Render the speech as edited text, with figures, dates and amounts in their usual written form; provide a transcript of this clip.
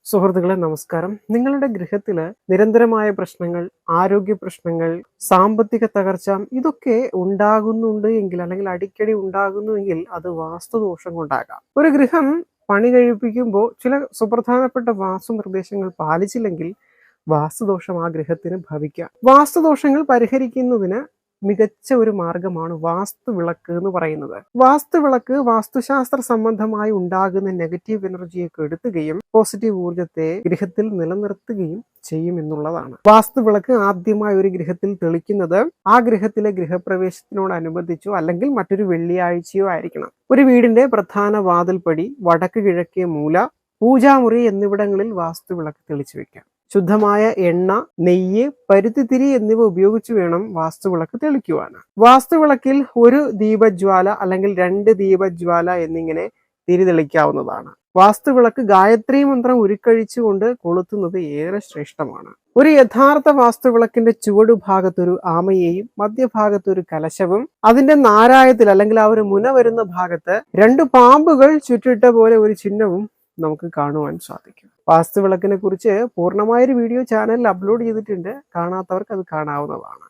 സുഹൃത്തുക്കളെ നമസ്കാരം. നിങ്ങളുടെ ഗൃഹത്തില് നിരന്തരമായ പ്രശ്നങ്ങൾ, ആരോഗ്യ പ്രശ്നങ്ങൾ, സാമ്പത്തിക തകർച്ച ഇതൊക്കെ ഉണ്ടാകുന്നുണ്ട് എങ്കിൽ അല്ലെങ്കിൽ അടിക്കടി ഉണ്ടാകുന്നുവെങ്കിൽ അത് വാസ്തുദോഷം കൊണ്ടാകാം. ഒരു ഗൃഹം പണി കഴിപ്പിക്കുമ്പോൾ ചില സുപ്രധാനപ്പെട്ട വാസ്തു നിർദ്ദേശങ്ങൾ പാലിച്ചില്ലെങ്കിൽ വാസ്തുദോഷം ആ ഗൃഹത്തിന് ഭവിക്കാം. വാസ്തുദോഷങ്ങൾ പരിഹരിക്കുന്നതിന് മികച്ച ഒരു മാർഗമാണ് വാസ്തുവിളക്ക് എന്ന് പറയുന്നത്. വാസ്തുവിളക്ക് വാസ്തുശാസ്ത്ര സംബന്ധമായി ഉണ്ടാകുന്ന നെഗറ്റീവ് എനർജിയെ കെടുത്തുകയും പോസിറ്റീവ് ഊർജത്തെ ഗൃഹത്തിൽ നിലനിർത്തുകയും ചെയ്യും എന്നുള്ളതാണ്. വാസ്തുവിളക്ക് ആദ്യമായി ഒരു ഗൃഹത്തിൽ തെളിക്കുന്നത് ആ ഗൃഹത്തിലെ ഗൃഹപ്രവേശത്തിനോടനുബന്ധിച്ചോ അല്ലെങ്കിൽ മറ്റൊരു വെള്ളിയാഴ്ചയോ ആയിരിക്കണം. ഒരു വീടിന്റെ പ്രധാന വാതിൽപ്പടി, വടക്ക് കിഴക്കേ മൂല, പൂജാമുറി എന്നിവിടങ്ങളിൽ വാസ്തുവിളക്ക് തെളിച്ചു വെക്കാം. ശുദ്ധമായ എണ്ണ, നെയ്യ്, പരുത്തിത്തിരി എന്നിവ ഉപയോഗിച്ച് വേണം വാസ്തുവിളക്ക് തെളിക്കുവാൻ. വാസ്തുവിളക്കിൽ ഒരു ദീപജ്വാല അല്ലെങ്കിൽ 2 ദീപജ്വാല എന്നിങ്ങനെ തിരി തെളിക്കാവുന്നതാണ്. വാസ്തുവിളക്ക് ഗായത്രി മന്ത്രം ഉരുക്കഴിച്ചുകൊണ്ട് കൊളുത്തുന്നത് ഏറെ ശ്രേഷ്ഠമാണ്. ഒരു യഥാർത്ഥ വാസ്തുവിളക്കിന്റെ ചുവടുഭാഗത്തൊരു ആമയെയും മധ്യഭാഗത്തൊരു കലശവും അതിന്റെ നാരായത്തിൽ അല്ലെങ്കിൽ ആ ഒരു മുന വരുന്ന ഭാഗത്ത് 2 പാമ്പുകൾ ചുറ്റിട്ട പോലെ ഒരു ചിഹ്നവും നമുക്ക് കാണുവാൻ സാധിക്കും. വാസ്തുവിളക്കിനെ കുറിച്ച് പൂർണ്ണമായൊരു വീഡിയോ ചാനലിൽ അപ്ലോഡ് ചെയ്തിട്ടുണ്ട്. കാണാത്തവർക്ക് അത് കാണാവുന്നതാണ്.